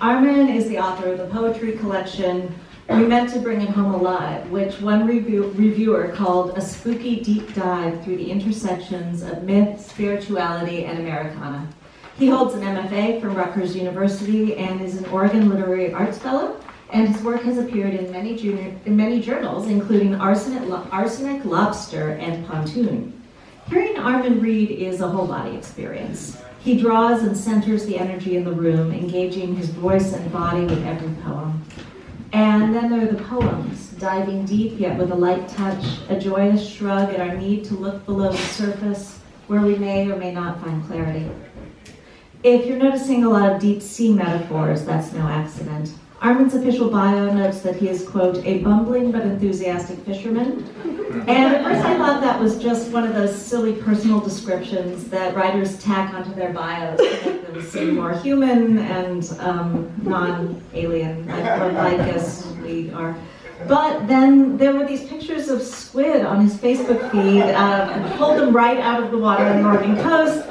Armin is the author of the poetry collection We Meant to Bring It Home Alive, which one reviewer called a spooky deep dive through the intersections of myth, spirituality, and Americana. He holds an MFA from Rutgers University and is an Oregon Literary Arts Fellow, and his work has appeared in many journals, including Arsenic, Lobster, and Pontoon. Hearing Armin read is a whole body experience. He draws and centers the energy in the room, engaging his voice and body with every poem. And then there are the poems, diving deep yet with a light touch, a joyous shrug at our need to look below the surface where we may or may not find clarity. If you're noticing a lot of deep sea metaphors, that's no accident. Armin's official bio notes that he is, quote, a bumbling but enthusiastic fisherman. And at first I thought that was just one of those silly personal descriptions that writers tack onto their bios to make them seem more human and non-alien, like us we are. But then there were these pictures of squid on his Facebook feed, pulled them right out of the water on the Oregon coast.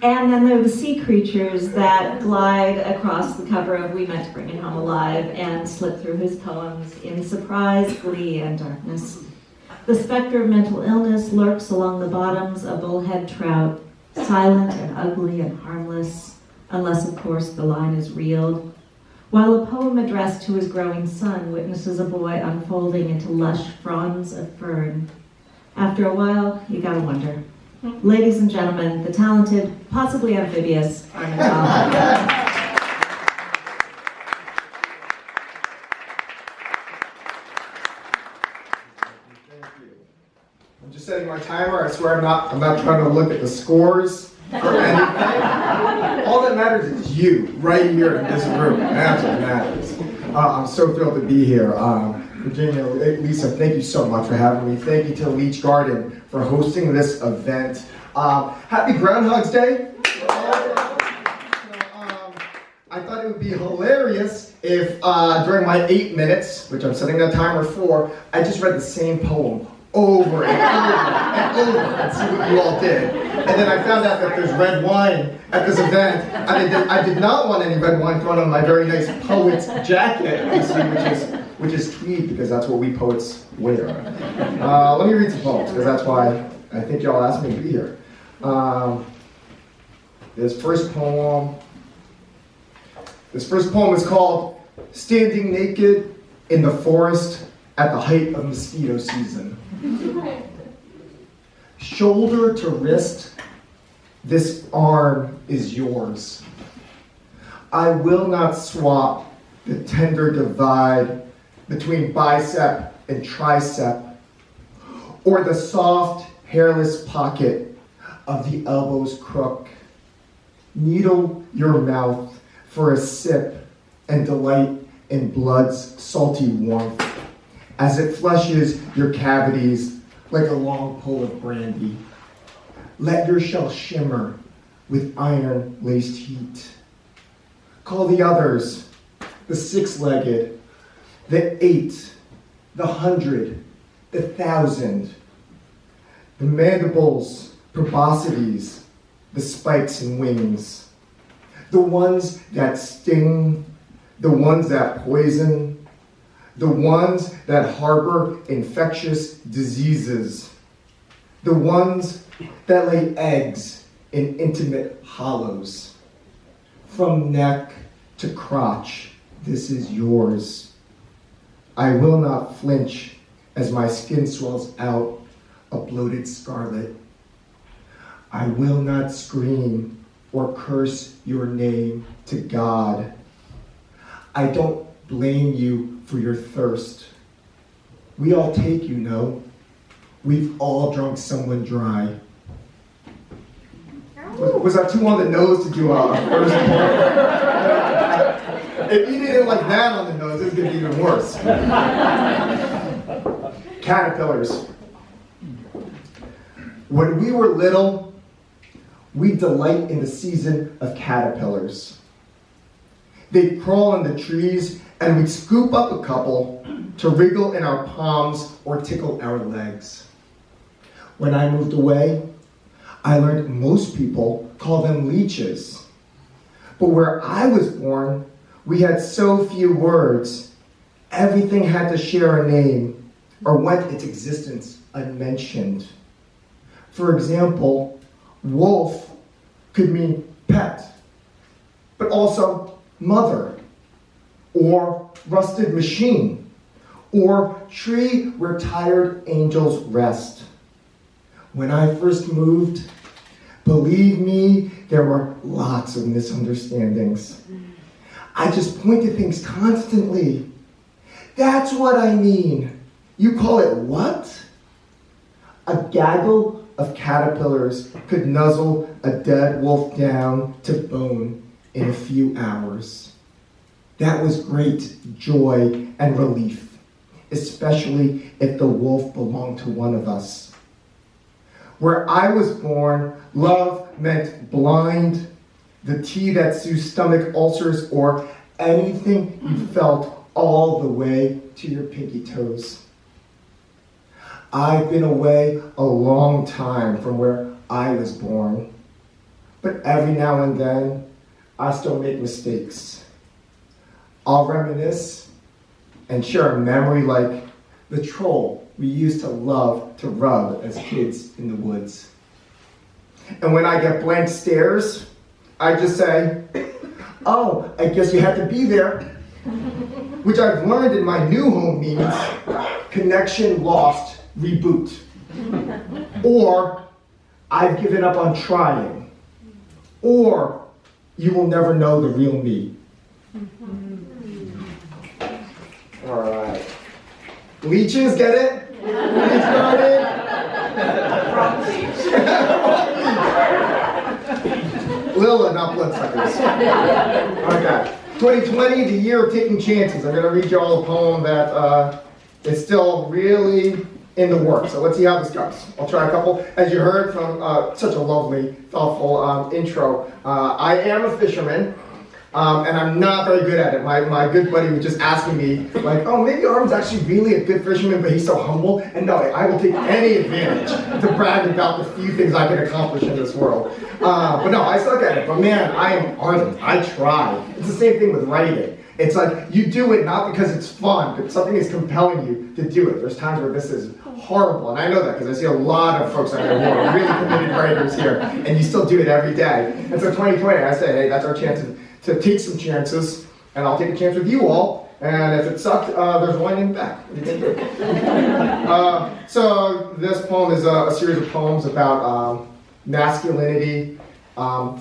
And then there are the sea creatures that glide across the cover of We Meant to Bring It Home Alive and slip through his poems in surprise, glee, and darkness. The specter of mental illness lurks along the bottoms of bullhead trout, silent and ugly and harmless, unless, of course, the line is reeled, while a poem addressed to his growing son witnesses a boy unfolding into lush fronds of fern. After a while, you gotta wonder. Ladies and gentlemen, the talented, possibly amphibious, Armin Tolentino. I'm just setting my timer. I swear I'm not trying to look at the scores or anything. All that matters is you, right here in this room. That's what matters. I'm so thrilled to be here. Virginia, Lisa, thank you so much for having me. Thank you to Leach Garden for hosting this event. Happy Groundhog's Day. I thought it would be hilarious if during my 8 minutes, which I'm setting that timer for, I just read the same poem over and over and over and see what you all did. And then I found out that there's red wine at this event. I did not want any red wine thrown on my very nice poet's jacket, which is tweed, because that's what we poets wear. Let me read some poems, because that's why I think y'all asked me to be here. This first poem is called Standing Naked in the Forest at the Height of Mosquito Season. Shoulder to wrist, this arm is yours. I will not swap the tender divide between bicep and tricep, or the soft, hairless pocket of the elbow's crook. Needle your mouth for a sip and delight in blood's salty warmth as it flushes your cavities like a long pull of brandy. Let your shell shimmer with iron-laced heat. Call the others, the six-legged, the 8, the 100, the 1,000, the mandibles, proboscides, the spikes and wings, the ones that sting, the ones that poison, the ones that harbor infectious diseases, the ones that lay eggs in intimate hollows. From neck to crotch, this is yours. I will not flinch as my skin swells out a bloated scarlet. I will not scream or curse your name to God. I don't blame you for your thirst. We all take, you know. We've all drunk someone dry. Was that too on the nose to do a first poem? If you did it like that on the nose, it's going to be even worse. Caterpillars. When we were little, we delight in the season of caterpillars. They'd crawl in the trees, and we'd scoop up a couple to wriggle in our palms or tickle our legs. When I moved away, I learned most people call them leeches. But where I was born, We had so few words. Everything had to share a name or went its existence unmentioned. For example, wolf could mean pet, but also mother, or rusted machine, or tree where tired angels rest. When I first moved, believe me, there were lots of misunderstandings. I just point to things constantly. That's what I mean. You call it what? A gaggle of caterpillars could nuzzle a dead wolf down to bone in a few hours. That was great joy and relief, especially if the wolf belonged to one of us. Where I was born, love meant blind, the tea that soothes stomach ulcers, or anything you felt all the way to your pinky toes. I've been away a long time from where I was born, but every now and then, I still make mistakes. I'll reminisce and share a memory like the troll we used to love to rub as kids in the woods. And when I get blank stares, I just say, oh, I guess you had to be there. Which I've learned in my new home means connection lost, reboot. Or I've given up on trying. Or you will never know the real me. All right. Leeches, get it? Leech garden? Lilla, not bloodsuckers. Okay. 2020, the year of taking chances. I'm going to read you all a poem that is still really in the works. So let's see how this goes. I'll try a couple. As you heard from such a lovely, thoughtful intro, I am a fisherman. And I'm not very good at it. My good buddy was just asking me, like, oh, maybe Armin's actually really a good fisherman, but he's so humble. And no, I will take any advantage to brag about the few things I can accomplish in this world. But no, I suck at it. But man, I am ardent. I try. It's the same thing with writing. It's like you do it not because it's fun, but something is compelling you to do it. There's times where this is horrible, and I know that because I see a lot of folks out there who are really committed writers here, and you still do it every day. And so 2020, I say, hey, that's our chance to take some chances, and I'll take a chance with you all, and if it sucked, there's one in the back. So this poem is a series of poems about masculinity,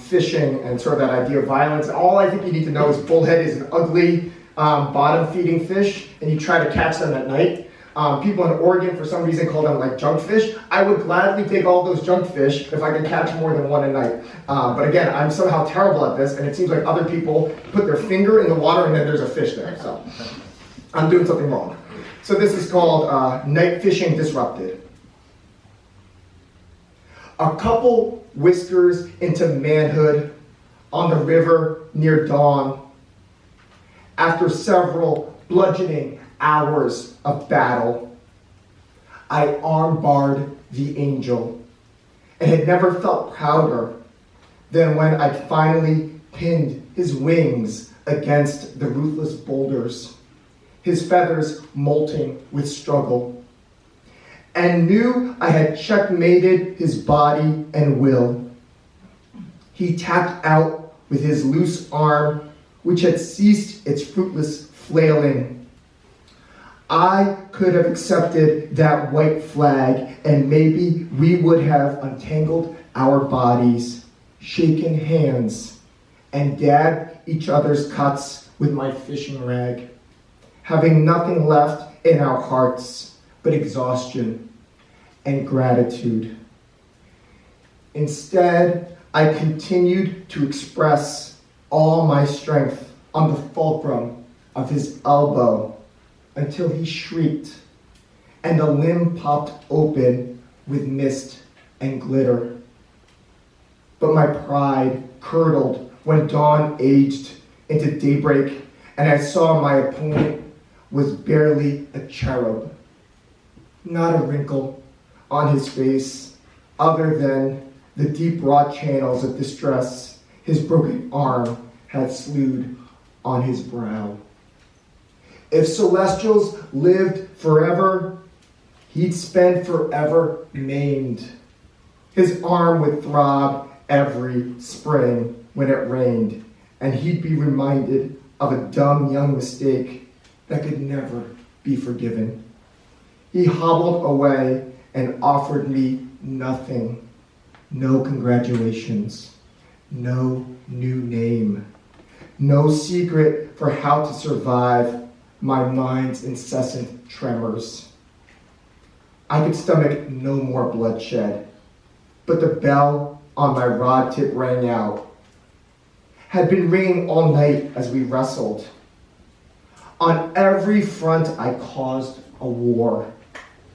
fishing, and sort of that idea of violence. All I think you need to know is bullhead is an ugly, bottom-feeding fish, and you try to catch them at night. People in Oregon, for some reason, call them like junk fish. I would gladly take all those junk fish if I could catch more than one a night. But again, I'm somehow terrible at this, and it seems like other people put their finger in the water and then there's a fish there. So I'm doing something wrong. So this is called Night Fishing Disrupted. A couple whiskers into manhood on the river near dawn. After several bludgeoning hours of battle, I armbarred the angel and had never felt prouder than when I finally pinned his wings against the ruthless boulders, his feathers molting with struggle, and knew I had checkmated his body and will. He tapped out with his loose arm, which had ceased its fruitless flailing. I could have accepted that white flag, and maybe we would have untangled our bodies, shaken hands, and dabbed each other's cuts with my fishing rag, having nothing left in our hearts but exhaustion and gratitude. Instead, I continued to express all my strength on the fulcrum of his elbow until he shrieked, and the limb popped open with mist and glitter. But my pride curdled when dawn aged into daybreak, and I saw my opponent was barely a cherub. Not a wrinkle on his face, other than the deep raw channels of distress his broken arm had slewed on his brow. If celestials lived forever, he'd spend forever maimed. His arm would throb every spring when it rained, and he'd be reminded of a dumb young mistake that could never be forgiven. He hobbled away and offered me nothing. No congratulations, no new name, no secret for how to survive my mind's incessant tremors. I could stomach no more bloodshed, but the bell on my rod tip rang out. Had been ringing all night as we wrestled. On every front I caused a war.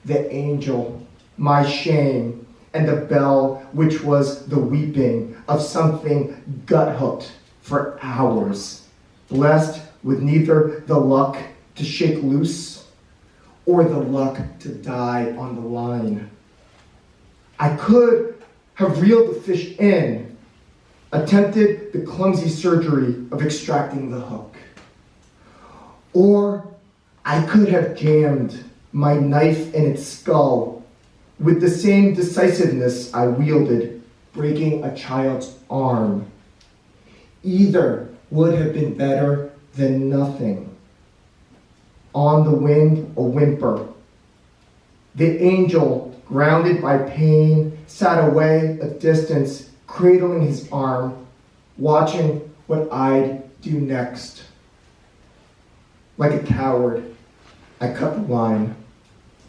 The angel, my shame, and the bell, which was the weeping of something gut-hooked for hours, blessed with neither the luck to shake loose or the luck to die on the line. I could have reeled the fish in, attempted the clumsy surgery of extracting the hook. Or I could have jammed my knife in its skull with the same decisiveness I wielded, breaking a child's arm. Either would have been better than nothing. On the wind, a whimper. The angel, grounded by pain, sat away a distance, cradling his arm, watching what I'd do next. Like a coward, I cut the line.